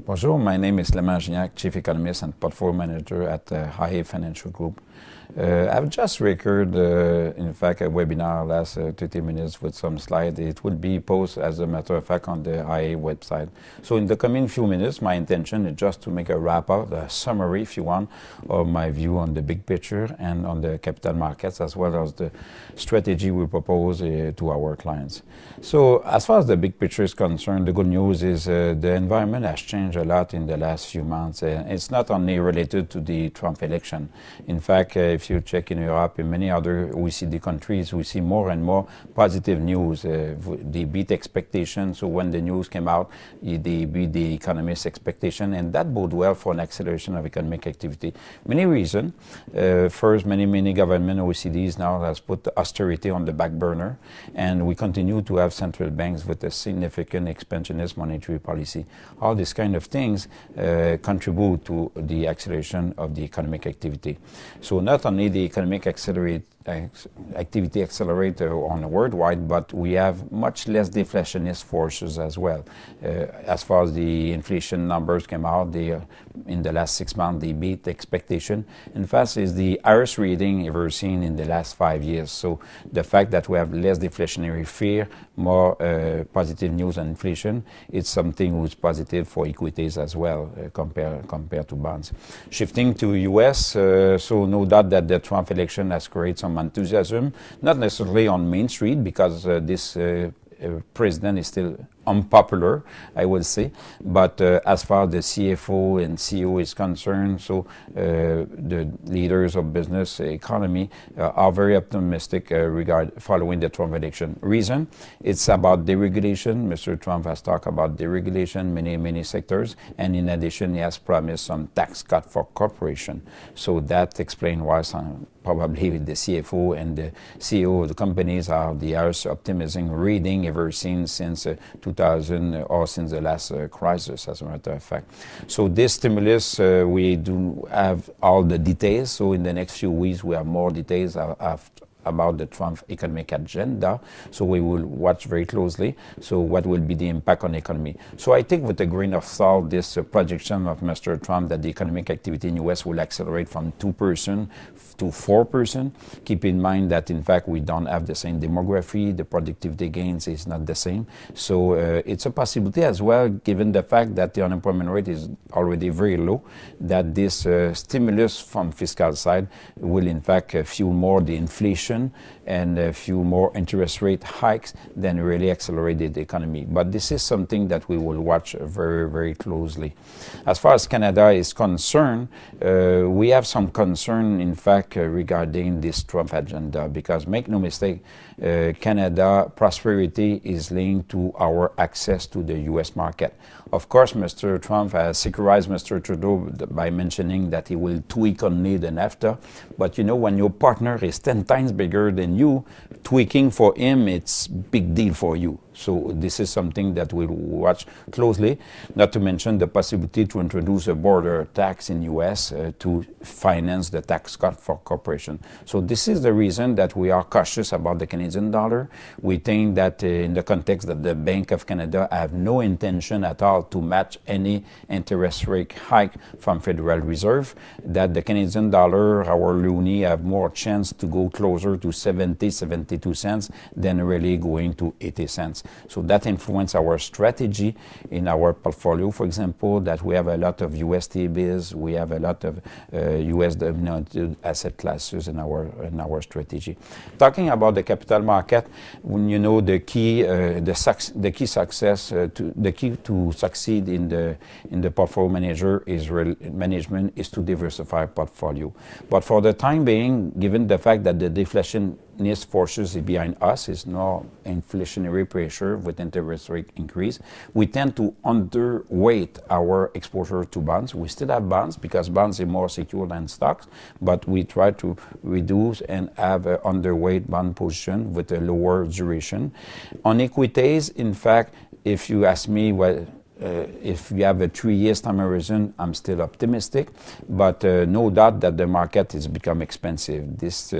Bonjour, my name is Clément Gignac, Chief Economist and Portfolio Manager at IA Financial Group. I've just recorded, in fact, a webinar last 30 minutes with some slides. It will be posted, as a matter of fact, on the IA website. So in the coming few minutes, my intention is just to make a wrap-up, a summary, if you want, of my view on the big picture and on the capital markets, as well as the strategy we propose to our clients. So as far as the big picture is concerned, the good news is the environment has changed a lot in the last few months. It's not only related to the Trump election. In fact, if you check in Europe, in many other OECD countries, we see more and more positive news. They beat expectations. So when the news came out, they beat the economist's expectation, and that bode well for an acceleration of economic activity. Many reasons. First, many government OECDs now has put austerity on the back burner, and we continue to have central banks with a significant expansionist monetary policy. All these kind of things contribute to the acceleration of the economic activity. So not only the economic activity accelerator on a worldwide, but we have much less deflationist forces as well. As far as the inflation numbers came out, in the last 6 months, they beat the expectation. In fact, it's the highest reading ever seen in the last 5 years. So the fact that we have less deflationary fear, more positive news on inflation, it's something who's positive for equities as well, compared to bonds. Shifting to US, so no doubt that the Trump election has created some enthusiasm, not necessarily on Main Street, because this president is still unpopular, I would say, but as far as the CFO and CEO is concerned, so the leaders of business economy are very optimistic following the Trump election. Reason? It's about deregulation. Mr. Trump has talked about deregulation, many sectors, and in addition, he has promised some tax cut for corporation. So that explains why probably the CFO and the CEO of the companies are the highest optimism reading ever seen since 2000 or since the last crisis, as a matter of fact. So this stimulus, we do have all the details. So in the next few weeks, we have more details about the Trump economic agenda. So we will watch very closely. So what will be the impact on the economy? So I think with a grain of salt, this projection of Mr. Trump that the economic activity in the US will accelerate from 2% to 4%. Keep in mind that, in fact, we don't have the same demography. The productivity gains is not the same. So it's a possibility as well, given the fact that the unemployment rate is already very low, that this stimulus from fiscal side will, in fact, fuel more the inflation and a few more interest rate hikes than really accelerated the economy. But this is something that we will watch very closely. As far as Canada is concerned, we have some concern, in fact, regarding this Trump agenda, because make no mistake, Canada prosperity is linked to our access to the U.S. market. Of course, Mr. Trump has securized Mr. Trudeau by mentioning that he will tweak only the NAFTA. But you know, when your partner is 10 times bigger than you, tweaking for him, it's big deal for you. So this is something that we'll watch closely, not to mention the possibility to introduce a border tax in U.S. To finance the tax cut for corporation. So this is the reason that we are cautious about the Canadian dollar. We think that in the context that the Bank of Canada have no intention at all to match any interest rate hike from Federal Reserve, that the Canadian dollar, our loonie, have more chance to go closer to 72 cents than really going to 80 cents. So that influences our strategy in our portfolio. For example, that we have a lot of US T-bills, we have a lot of US denominated asset classes in our strategy. Talking about the capital market, when you know the key to succeed in the portfolio management is to diversify portfolio. But for the time being, given the fact that the deflationist forces behind us is no inflationary pressure with interest rate increase, we tend to underweight our exposure to bonds. We still have bonds because bonds are more secure than stocks, but we try to reduce and have an underweight bond position with a lower duration. On equities, in fact, if you ask me if you have a 3 years time horizon, I'm still optimistic, but no doubt that the market has become expensive. This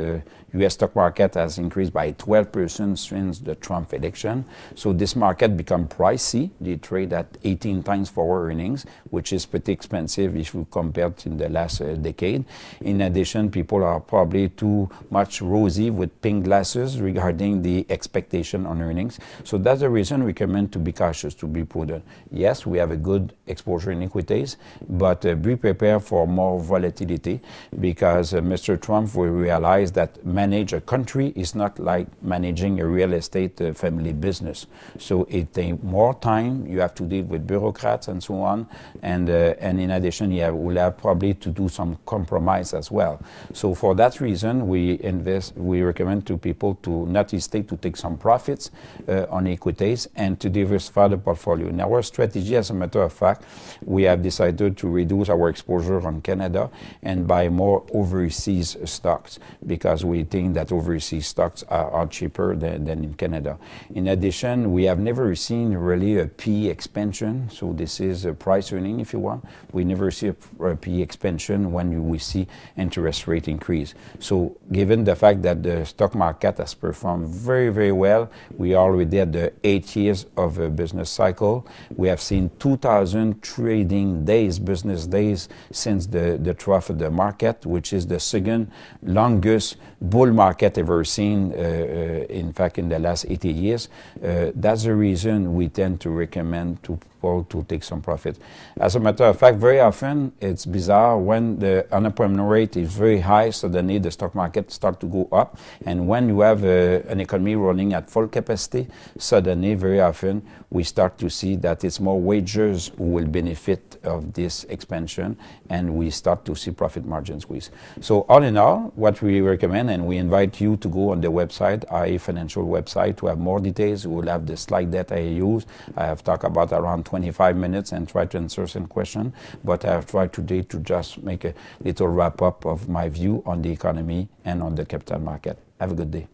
U.S. stock market has increased by 12% since the Trump election. So this market become pricey. They trade at 18 times forward earnings, which is pretty expensive if you compare it in the last decade. In addition, people are probably too much rosy with pink glasses regarding the expectation on earnings. So that's the reason we recommend to be cautious, to be prudent. Yes, we have a good exposure in equities, but be prepared for more volatility, because Mr. Trump will realize that manage a country is not like managing a real estate family business. So it takes more time. You have to deal with bureaucrats and so on, and in addition, we'll have probably to do some compromise as well. So for that reason, we recommend to people to not hesitate to take some profits on equities and to diversify the portfolio. In our strategy, as a matter of fact, we have decided to reduce our exposure on Canada and buy more overseas stocks, because we think that overseas stocks are cheaper than in Canada. In addition, we have never seen really a PE expansion, so this is a price earning if you want. We never see a PE expansion when we see interest rate increase. So given the fact that the stock market has performed very, very well, we are already at the 8 years of a business cycle. We have seen 2,000 trading days, business days, since the trough of the market, which is the second longest bull market ever seen, in fact, in the last 80 years. That's the reason we tend to recommend to people to take some profit. As a matter of fact, very often it's bizarre when the unemployment rate is very high, suddenly the stock market starts to go up, and when you have an economy running at full capacity, suddenly, very often, we start to see that it's more wagers who will benefit of this expansion, and we start to see profit margin squeeze. So all in all, what we recommend, and we invite you to go on the website, IA Financial website, to have more details. We will have the slide that I use. I have talked about around 25 minutes and try to answer some questions, but I have tried today to just make a little wrap up of my view on the economy and on the capital market. Have a good day.